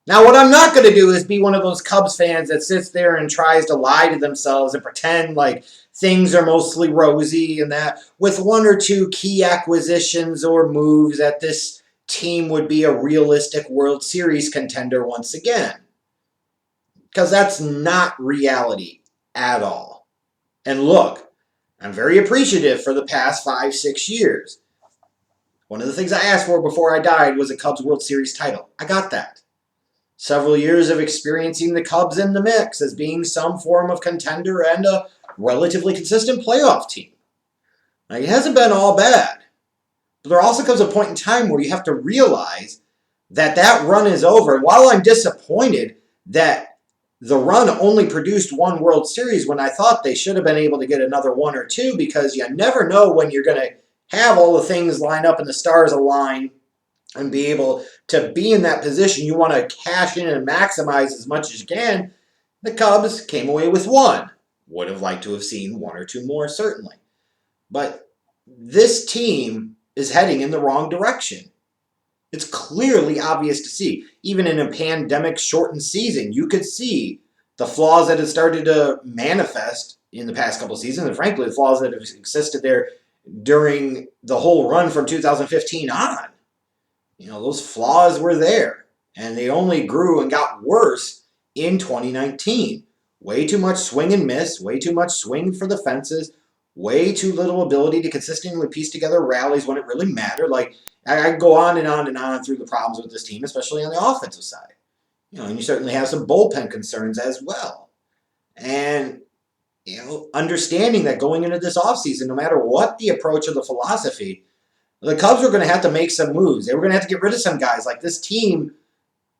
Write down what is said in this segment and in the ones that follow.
Now, what I'm not going to do is be one of those Cubs fans that sits there and tries to lie to themselves and pretend like things are mostly rosy and that with one or two key acquisitions or moves that this team would be a realistic World Series contender once again. Because that's not reality at all. And look, I'm very appreciative for the past 5-6 years. One of the things I asked for before I died was a Cubs World Series title. I got that. Several years of experiencing the Cubs in the mix as being some form of contender and a relatively consistent playoff team. Now, it hasn't been all bad. But there also comes a point in time where you have to realize that that run is over. And while I'm disappointed that the run only produced one World Series when I thought they should have been able to get another one or two, because you never know when you're going to have all the things line up and the stars align and be able to be in that position. You want to cash in and maximize as much as you can. The Cubs came away with one. Would have liked to have seen one or two more, certainly. But this team is heading in the wrong direction. It's clearly obvious to see. Even in a pandemic-shortened season, you could see the flaws that had started to manifest in the past couple of seasons, and frankly, the flaws that have existed there during the whole run from 2015 on. Those flaws were there, and they only grew and got worse in 2019. Way too much swing and miss, way too much swing for the fences, way too little ability to consistently piece together rallies when it really mattered. Like, I go on and on and on through the problems with this team, especially on the offensive side. And you certainly have some bullpen concerns as well. And, understanding that going into this offseason, no matter what the approach or the philosophy, the Cubs were going to have to make some moves. They were going to have to get rid of some guys. Like this team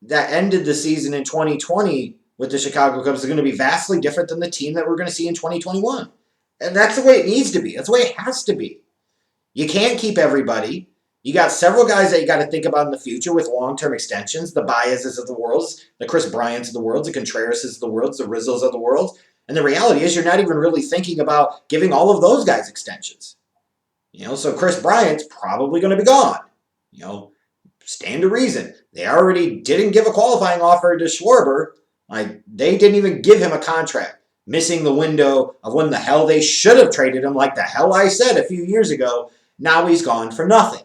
that ended the season in 2020 with the Chicago Cubs is going to be vastly different than the team that we're going to see in 2021. And that's the way it needs to be. That's the way it has to be. You can't keep everybody. You got several guys that you got to think about in the future with long-term extensions, the Baez's of the world, the Chris Bryant's of the world, the Contrerases of the world, the Rizzos of the world. And the reality is you're not even really thinking about giving all of those guys extensions. So Chris Bryant's probably going to be gone. Stand to reason. They already didn't give a qualifying offer to Schwarber. They didn't even give him a contract, missing the window of when the hell they should have traded him, like the hell I said a few years ago. Now he's gone for nothing.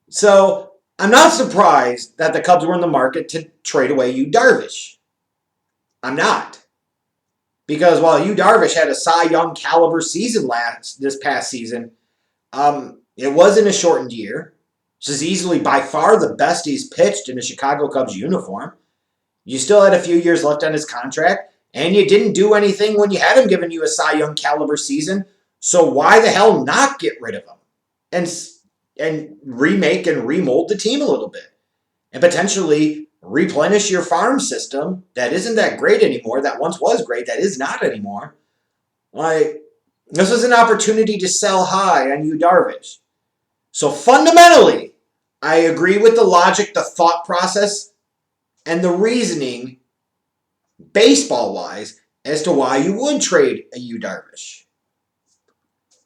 So I'm not surprised that the Cubs were in the market to trade away Yu Darvish. I'm not. Because while Yu Darvish had a Cy Young caliber season this past season, it was in a shortened year. This is easily by far the best he's pitched in a Chicago Cubs uniform. You still had a few years left on his contract, and you didn't do anything when you had him giving you a Cy Young caliber season. So why the hell not get rid of him and remake and remold the team a little bit and potentially replenish your farm system that isn't that great anymore, that once was great, that is not anymore. This was an opportunity to sell high on Yu Darvish. So fundamentally, I agree with the logic, the thought process, and the reasoning, baseball-wise, as to why you would trade a Yu Darvish.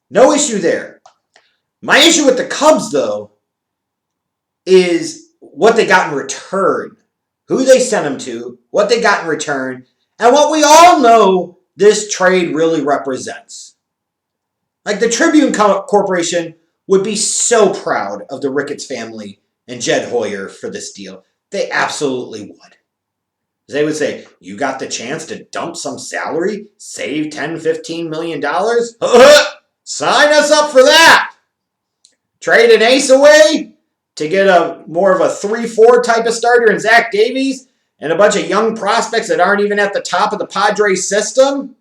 No issue there. My issue with the Cubs, though, is what they got in return. Who they sent him to, what they got in return, and what we all know this trade really represents. The Tribune Corporation would be so proud of the Ricketts family and Jed Hoyer for this deal. They absolutely would. They would say, you got the chance to dump some salary, save $10, $15 million? Sign us up for that. Trade an ace away to get a more of a 3-4 type of starter in Zach Davies and a bunch of young prospects that aren't even at the top of the Padres system.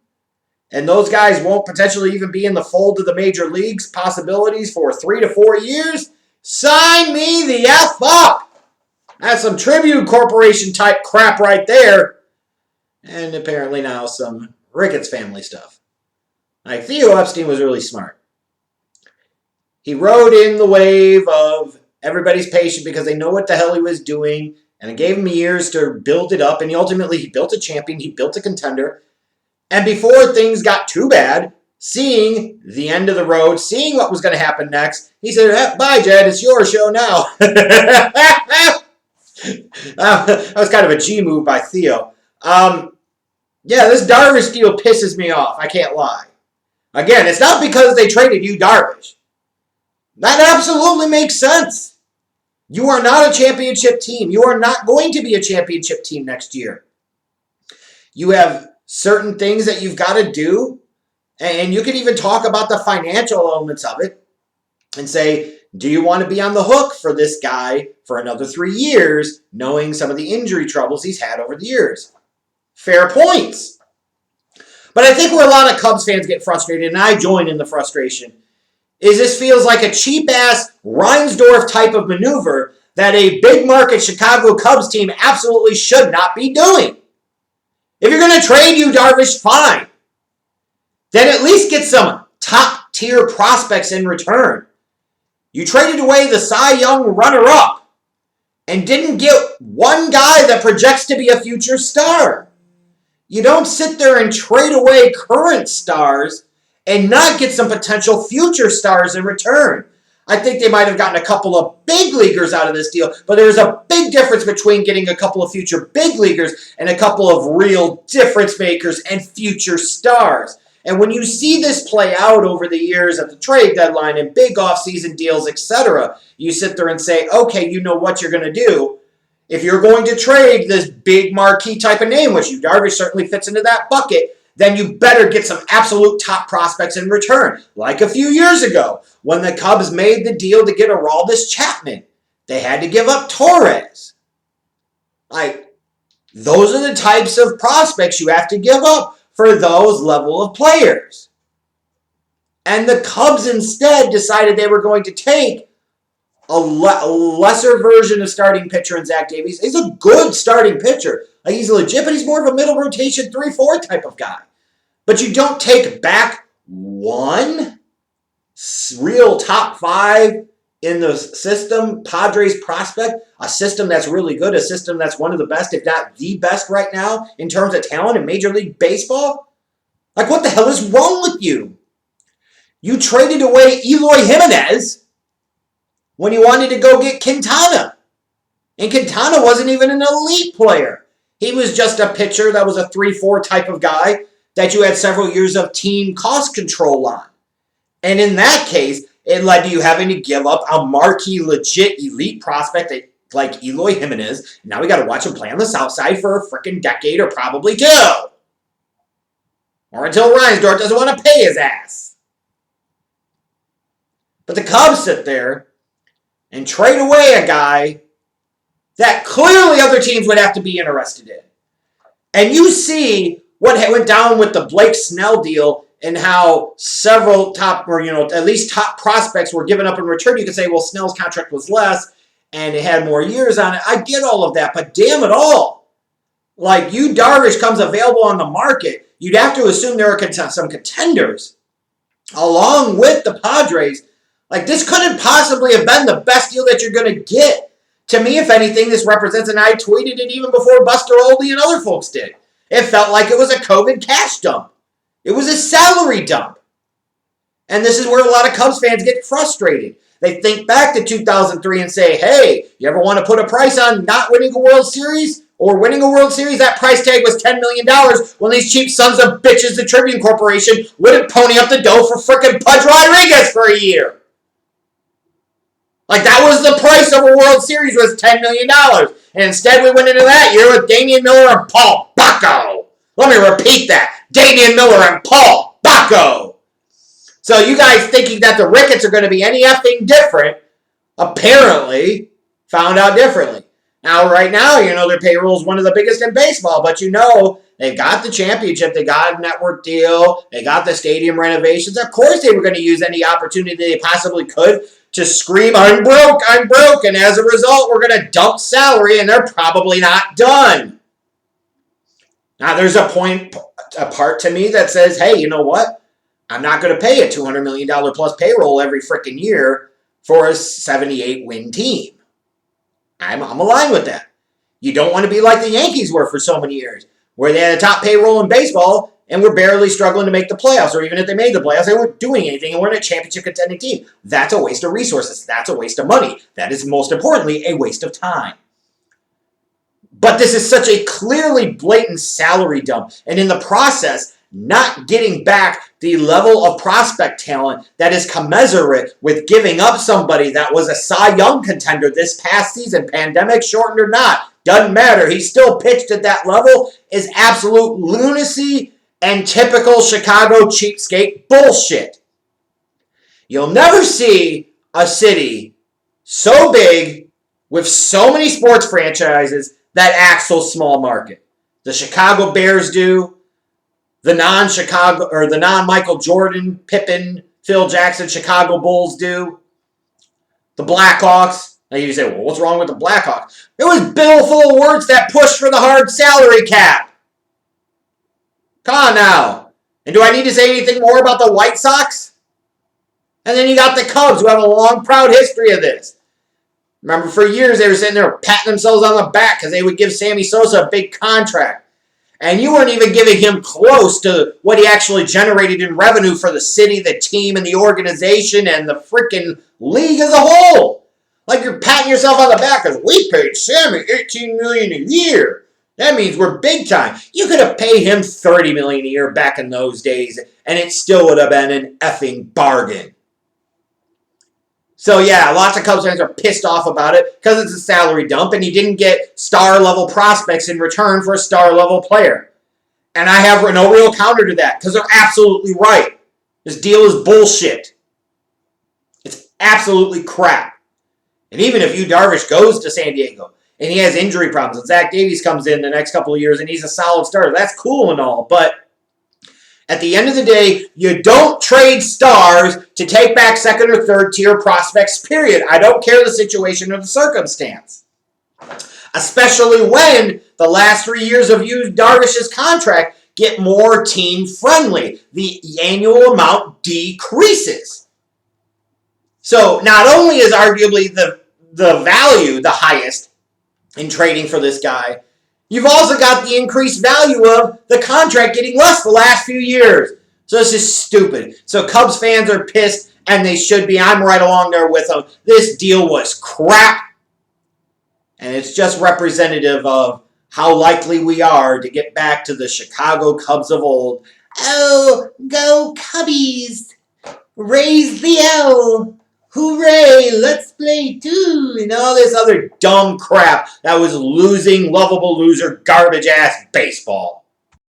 And those guys won't potentially even be in the fold of the major leagues possibilities for 3 to 4 years. Sign me the F up. That's some Tribune Corporation type crap right there. And apparently now some Ricketts family stuff. Theo Epstein was really smart. He rode in the wave of everybody's patient because they know what the hell he was doing. And it gave him years to build it up. And he built a champion. He built a contender. And before things got too bad, seeing the end of the road, seeing what was going to happen next, he said, bye, Jed, it's your show now. That was kind of a G move by Theo. Yeah, this Darvish deal pisses me off. I can't lie. Again, it's not because they traded you Darvish. That absolutely makes sense. You are not a championship team. You are not going to be a championship team next year. You have certain things that you've got to do, and you can even talk about the financial elements of it and say, do you want to be on the hook for this guy for another 3 years, knowing some of the injury troubles he's had over the years? Fair points. But I think where a lot of Cubs fans get frustrated, and I join in the frustration, is this feels like a cheap-ass Reinsdorf type of maneuver that a big-market Chicago Cubs team absolutely should not be doing. If you're going to trade you Darvish, fine. Then at least get some top-tier prospects in return. You traded away the Cy Young runner-up and didn't get one guy that projects to be a future star. You don't sit there and trade away current stars and not get some potential future stars in return. I think they might have gotten a couple of big leaguers out of this deal, but there's a big difference between getting a couple of future big leaguers and a couple of real difference makers and future stars. And when you see this play out over the years at the trade deadline and big offseason deals, etc., you sit there and say, okay, you know what you're going to do. If you're going to trade this big marquee type of name, which you Darvish certainly fits into that bucket, then you better get some absolute top prospects in return. Like a few years ago, when the Cubs made the deal to get Aroldis Chapman, they had to give up Torres. Like, those are the types of prospects you have to give up for those level of players. And the Cubs instead decided they were going to take a lesser version of starting pitcher in Zach Davies. He's a good starting pitcher. Like, he's legit, but he's more of a middle rotation 3-4 type of guy. But you don't take back one real top 5 in the system, Padres prospect, a system that's really good, a system that's one of the best, if not the best right now in terms of talent in Major League Baseball. Like, what the hell is wrong with you? You traded away Eloy Jimenez when you wanted to go get Quintana. And Quintana wasn't even an elite player. He was just a pitcher that was a 3-4 type of guy that you had several years of team cost control on. And in that case, it led to you having to give up a marquee, legit, elite prospect like Eloy Jimenez. Now we got to watch him play on the south side for a freaking decade or probably 2. Or until Reinsdorf doesn't want to pay his ass. But the Cubs sit there and trade away a guy that clearly other teams would have to be interested in. And you see what went down with the Blake Snell deal and how several top, or at least top prospects were given up in return. You could say, well, Snell's contract was less and it had more years on it. I get all of that, but damn it all. Like, you Darvish comes available on the market, you'd have to assume there are some contenders along with the Padres. Like, this couldn't possibly have been the best deal that you're going to get. To me, if anything, this represents, and I tweeted it even before Buster Olney and other folks did, it felt like it was a COVID cash dump. It was a salary dump. And this is where a lot of Cubs fans get frustrated. They think back to 2003 and say, hey, you ever want to put a price on not winning a World Series or winning a World Series? That price tag was $10 million when these cheap sons of bitches, the Tribune Corporation, wouldn't pony up the dough for frickin' Pudge Rodriguez for a year. Like, that was the price of a World Series, was $10 million. And instead we went into that year with Damian Miller and Paul Bacco. Let me repeat that. Damian Miller and Paul Bacco. So you guys thinking that the Ricketts are going to be any effing different, apparently found out differently. Now, right now, their payroll is one of the biggest in baseball, but they've got the championship, they got a network deal, they got the stadium renovations. Of course they were going to use any opportunity they possibly could to scream, I'm broke, and as a result, we're going to dump salary, and they're probably not done. Now, there's a part to me that says, hey, you know what? I'm not going to pay a $200 million plus payroll every freaking year for a 78-win team. I'm aligned with that. You don't want to be like the Yankees were for so many years, where they had a top payroll in baseball and were barely struggling to make the playoffs, or even if they made the playoffs, they weren't doing anything and weren't a championship contending team. That's a waste of resources. That's a waste of money. That is, most importantly, a waste of time. But this is such a clearly blatant salary dump. And in the process, not getting back the level of prospect talent that is commensurate with giving up somebody that was a Cy Young contender this past season, pandemic shortened or not, doesn't matter. He still pitched at that level, is absolute lunacy and typical Chicago cheapskate bullshit. You'll never see a city so big with so many sports franchises that acts so small market. The Chicago Bears do. The non-Chicago or the non-Michael Jordan, Pippen, Phil Jackson Chicago Bulls do. The Blackhawks. Now you say, well, what's wrong with the Blackhawks? It was Bill full of words that pushed for the hard salary cap. Come on now. And do I need to say anything more about the White Sox? And then you got the Cubs, who have a long, proud history of this. Remember, for years they were sitting there patting themselves on the back because they would give Sammy Sosa a big contract. And you weren't even giving him close to what he actually generated in revenue for the city, the team, and the organization, and the freaking league as a whole. Like you're patting yourself on the back because we paid Sammy $18 million a year. That means we're big time. You could have paid him $30 million a year back in those days, and it still would have been an effing bargain. So yeah, lots of Cubs fans are pissed off about it because it's a salary dump and he didn't get star-level prospects in return for a star-level player. And I have no real counter to that because they're absolutely right. This deal is bullshit. It's absolutely crap. And even if Darvish goes to San Diego and he has injury problems and Zach Davies comes in the next couple of years and he's a solid starter, that's cool and all, but at the end of the day, you don't trade stars to take back second or third tier prospects, period. I don't care the situation or the circumstance. Especially when the last 3 years of Darvish's contract get more team friendly. The annual amount decreases. So not only is arguably the value the highest in trading for this guy, you've also got the increased value of the contract getting less the last few years. So this is stupid. So Cubs fans are pissed, and they should be. I'm right along there with them. This deal was crap, and it's just representative of how likely we are to get back to the Chicago Cubs of old. Oh, go Cubbies! Raise the L! Hooray, let's play too, and all this other dumb crap that was losing, lovable loser, garbage-ass baseball.